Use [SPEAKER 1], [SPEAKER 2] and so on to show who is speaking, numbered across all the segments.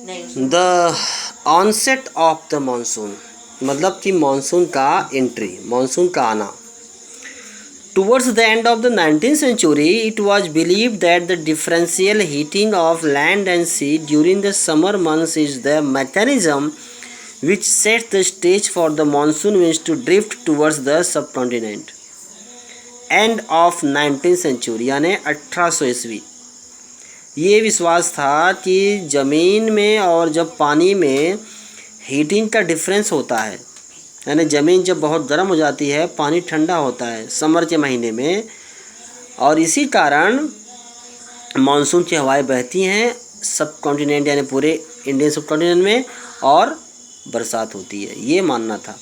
[SPEAKER 1] The onset of the monsoon, मतलब कि monsoon का एंट्री, मानसून का आना। Towards the end of the 19th century, it was believed that the differential heating of land and sea during the summer months is the mechanism which sets the stage for the monsoon winds to drift towards the subcontinent. End of 19th century यानी 1800 ईस्वी, ये विश्वास था कि ज़मीन में और जब पानी में हीटिंग का डिफरेंस होता है, यानी ज़मीन जब बहुत गर्म हो जाती है, पानी ठंडा होता है समर के महीने में, और इसी कारण मानसून की हवाएं बहती हैं सब कॉन्टिनेंट यानी पूरे इंडियन सब कॉन्टिनेंट में, और बरसात होती है, ये मानना था।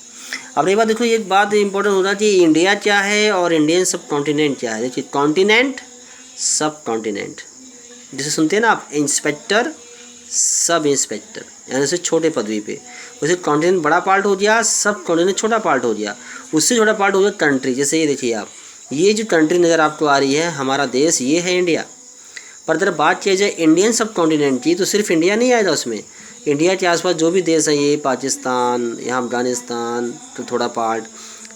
[SPEAKER 1] अब एक बात देखो, एक बात इंपॉर्टेंट होता है कि इंडिया क्या है और इंडियन सब कॉन्टिनेंट क्या है। देखिए, कॉन्टिनेंट, सब कॉन्टिनेंट, जैसे सुनते हैं ना आप, इंस्पेक्टर, सब इंस्पेक्टर, यानी से छोटे पदवी पे। वैसे कॉन्टिनेंट बड़ा पार्ट हो गया, सब कॉन्टिनेंट छोटा पार्ट हो गया, उससे छोटा पार्ट हो गया कंट्री। जैसे ये देखिए आप, ये जो कंट्री नज़र आपको आ रही है, हमारा देश, ये है इंडिया। पर अगर बात किया जाए इंडियन सब कॉन्टिनेंट की, तो सिर्फ इंडिया नहीं आएगा उसमें, इंडिया के आसपास जो भी देश हैं, ये पाकिस्तान, यहाँ अफगानिस्तान तो थोड़ा पार्ट,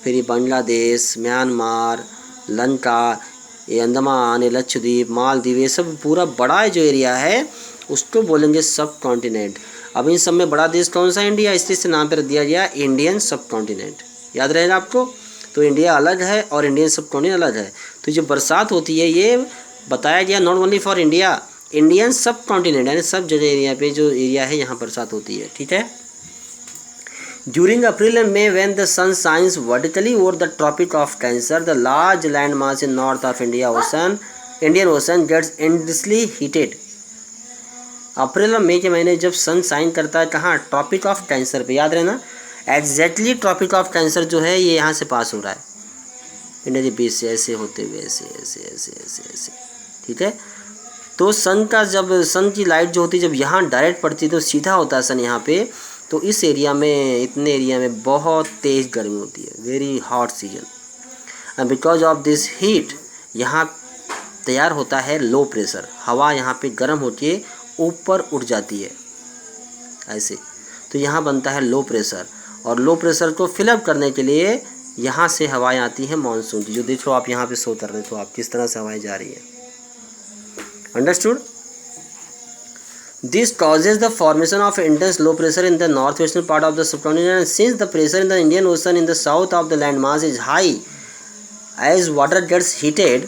[SPEAKER 1] फिर ये बांग्लादेश, म्यांमार, लंका, ये अंडमान, ये लक्षद्वीप, मालदीव, ये सब पूरा बड़ा जो एरिया है उसको बोलेंगे सब कॉन्टिनेंट। अब इन सब में बड़ा देश कौन सा? इंडिया, इसलिए इसे नाम पर दिया गया इंडियन सब कॉन्टिनेंट। याद रहेगा आपको। तो इंडिया अलग है और इंडियन सब कॉन्टिनेंट अलग है। तो जो बरसात होती है ये बताया गया not only for India, Indian सब कॉन्टिनेंट यानी सब जगह एरिया पे जो एरिया है यहाँ बरसात होती है। ठीक है। During April and May, when the sun shines vertically over the Tropic of Cancer, the large landmass in north of Indian Ocean gets intensely heated. अप्रैल और मई के महीने जब सन शाइन करता है कहाँ? ट्रॉपिक ऑफ कैंसर पे। याद रहना, एग्जैक्टली ट्रॉपिक ऑफ कैंसर जो है ये यहाँ से पास हो रहा है, इंडिया के बीच से ऐसे होते हुए ऐसे ऐसे ऐसे ऐसे ऐसे। ठीक है। तो सन का जब सन की लाइट जो होती है जब यहाँ डायरेक्ट पड़ती है तो सीधा होता है सन यहाँ पे, तो इस एरिया में, इतने एरिया में बहुत तेज़ गर्मी होती है, very hot season. And because of this heat यहाँ तैयार होता है लो प्रेशर, हवा यहाँ पे गर्म होती है ऊपर उठ जाती है ऐसे, तो यहाँ बनता है लो प्रेशर, और लो प्रेशर को फिलअप करने के लिए यहाँ से हवाएं आती हैं मानसून की, जो देखो आप यहाँ पे शो कर रहे, तो आप किस तरह से हवाएं जा रही है। Understood? This causes the formation of intense low pressure in the northwestern part of the subcontinent, and since the pressure in the Indian Ocean in the south of the landmass is high, as water gets heated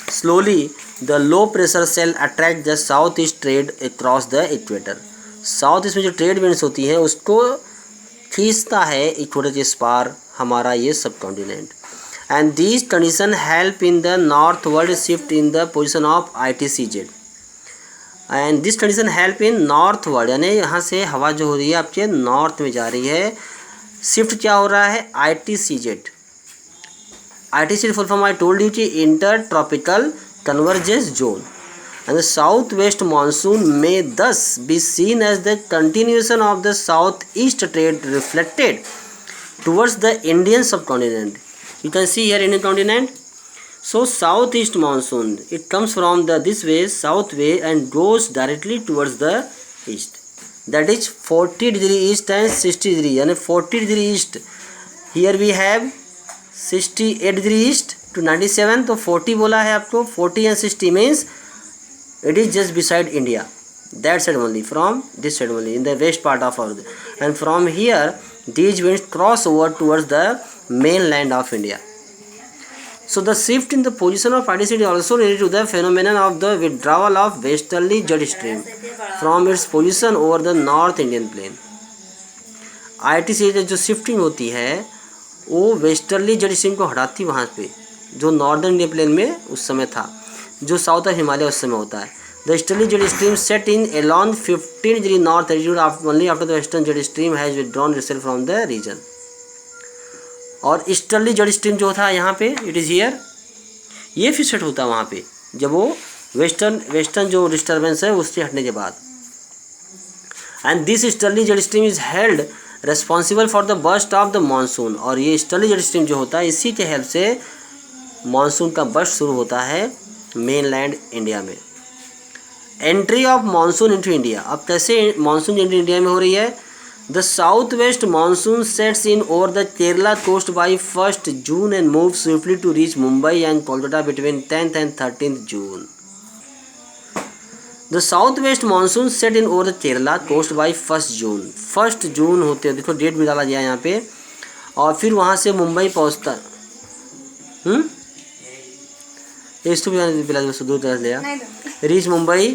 [SPEAKER 1] slowly, the low pressure cell attract the southeast trade across the equator. South east में जो trade winds होती हैं उसको खींचता है equator के इस पार हमारा ये सब continent, and these condition help in the northward shift in the position of ITCZ, and this condition help in northward, यानी यहाँ से हवा जो हो रही है आपके नॉर्थ में जा रही है, शिफ्ट क्या हो रहा है? ITCZ। ITCZ full form I told you कि inter tropical convergence zone, and the south west monsoon में thus be seen as the continuation of the south east trade reflected towards the Indian subcontinent. You can see here Indian continent. So southeast monsoon, it comes from the this way, south way, and goes directly towards the east. That is 40 degree east and 60 degree, यानी 40 degree east. Here we have 68 degree east to 97, तो 40 बोला है आपको, 40 and 60 means it is just beside India. That side only, from this side only, in the west part of our, and from here these winds cross over towards the mainland of India. So the shift in the position of ITCZ is also related to the phenomenon of the withdrawal of westerly jet stream from its position over the North Indian plain. ITCZ जो shifting होती है वो westerly jet stream को हटाती है वहाँ पे, जो northern Indian plain में उस समय था, जो साउथ ऑफ हिमालय उस समय होता है। The easterly jet stream set in along 15 degree north altitude only after the western jet stream has withdrawn itself from the region. और ईस्टर्ली जेट स्ट्रीम जो था यहाँ पे, इट इज़ हियर, ये फिर सेट होता है वहाँ पे जब वो वेस्टर्न जो डिस्टर्बेंस है उससे हटने के बाद। And this easterly jet stream is held responsible for the burst of the monsoon, और ये ईस्टर्ली जेट स्ट्रीम जो होता है इसी के हेल्प से मानसून का बर्स्ट शुरू होता है मेन लैंड इंडिया में। Entry of monsoon into India. अब कैसे मानसून इनटू इंडिया में हो रही है? The south west monsoon sets in over the Kerala coast by 1 June and move swiftly to reach Mumbai and Kolkata between 10th and 13th June. The south west monsoon set in over the Kerala coast by 1 June. 1 जून होते, देखो date भी डाला गया यहाँ पे, और फिर वहाँ से मुंबई पहुँचता। इसको भी पहले दूर तरह लिया। रीच मुंबई,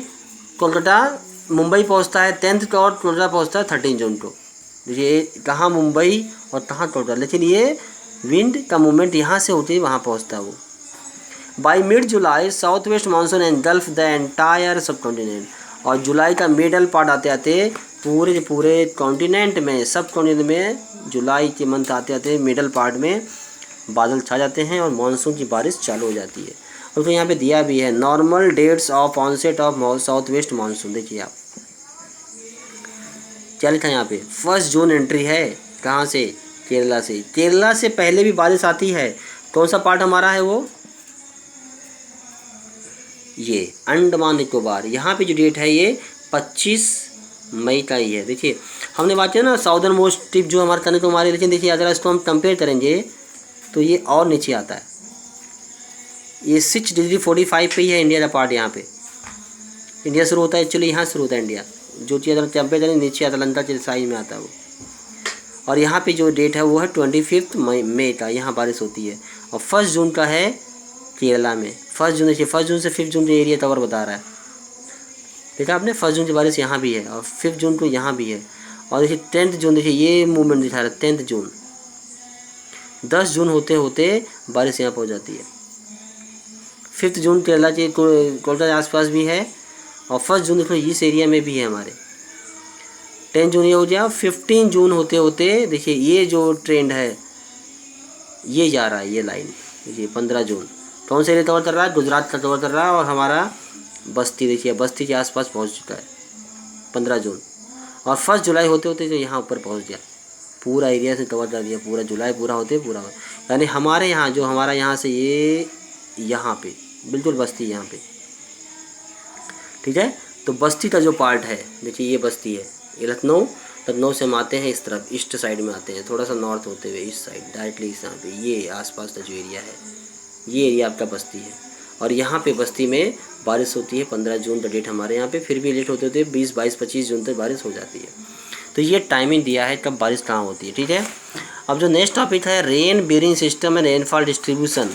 [SPEAKER 1] कोलकाता, मुंबई पहुँचता है 10th को और कोलकाता पहुँचता है 13 जून को। देखिए कहाँ मुंबई और कहाँ कोलकाता, लेकिन ये विंड का मूवमेंट यहाँ से होती है वहाँ पहुँचता है वो। By mid July south west monsoon engulf the entire सब कॉन्टिनेंट। और जुलाई का मिडल पार्ट आते आते पूरे पूरे कॉन्टिनेंट में, सब कॉन्टिनेंट में जुलाई के मंथ आते आते मिडल पार्ट में बादल छा जाते हैं और मानसून की बारिश चालू हो जाती है। और तो यहाँ पे दिया भी है normal dates of onset of south west monsoon. देखिए आप क्या लिखा है यहाँ पे, 1 जून एंट्री है कहाँ से? केरला से। केरला से पहले भी बारिश आती है। कौन सा पार्ट हमारा है वो? ये अंडमान निकोबार। यहाँ पे जो डेट है ये 25 मई का ही है। देखिए हमने बात किया ना साउदर्न मोस्ट टिप जो हमारे कन्याकुमारी, लेकिन देखिए अगर इसको हम कंपेयर करेंगे तो ये और नीचे आता है। ये 6 डिग्री 45 पे ही है इंडिया का पार्ट। यहाँ पे इंडिया शुरू होता है, एक्चुअली यहाँ शुरू होता है इंडिया। जो चीज़ अगर कंपेयर करें नीचे अटलांटा के साइड में आता है वो। और यहाँ पे जो डेट है वो है 25 मई का, यहाँ बारिश होती है। और 1 जून का है केरला में। 1 जून देखिए, 1 जून से 5 जून का एरिया कवर बता रहा है। देखा आपने, 1 जून की बारिश यहाँ भी है और 5 जून को यहाँ भी है। और देखिए 10th जून, देखिए ये मूवमेंट दिखा रहा है 10th जून। 10 जून होते होते बारिश यहाँ पहुँच जाती है। 5 जून केरला के कोलकाता के आसपास भी है। और 1 जून देखो इस एरिया में भी है हमारे। 10 जून ये हो गया। 15 जून होते होते देखिए ये जो ट्रेंड है ये जा रहा है, ये लाइन देखिए 15 जून कौन से एरिया कवर कर रहा है? गुजरात का कवर कर रहा है। और हमारा बस्ती देखिए, बस्ती के आसपास पहुंच चुका है 15 जून। और 1 जुलाई होते होते जो यहाँ ऊपर पहुंच गया, पूरा एरिया से कवर कर दिया। पूरा जुलाई पूरा होते पूरा, यानी हमारे यहाँ जो हमारा यहाँ से ये यहाँ पे बिल्कुल बस्ती यहाँ पे, ठीक है। तो बस्ती का जो पार्ट है देखिए ये बस्ती है, ये लखनऊ। लखनऊ से हम आते हैं इस तरफ, ईस्ट साइड में आते हैं, थोड़ा सा नॉर्थ होते हुए इस साइड डायरेक्टली इस यहाँ पे ये आसपास का जो एरिया है ये एरिया आपका बस्ती है। और यहाँ पे बस्ती में बारिश होती है 15 जून का डेट हमारे यहाँ पे। फिर भी लेट होते होते 20, 22, 25 जून तक बारिश हो जाती है। तो ये टाइमिंग दिया है कब बारिश कहाँ होती है, ठीक है। अब जो नेक्स्ट टॉपिक है rain bearing system and rainfall distribution.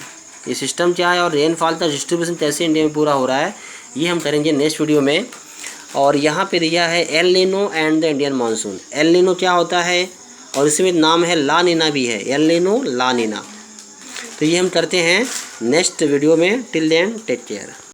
[SPEAKER 1] ये सिस्टम क्या है और रेनफॉल का डिस्ट्रीब्यूशन कैसे इंडिया में पूरा हो रहा है, ये हम करेंगे नेक्स्ट वीडियो में। और यहाँ पे दिया है El Nino and the Indian monsoon. El Nino क्या होता है और इसमें नाम है ला नीना भी है, एल नीनो ला नीना। तो ये हम करते हैं नेक्स्ट वीडियो में। Till then take care.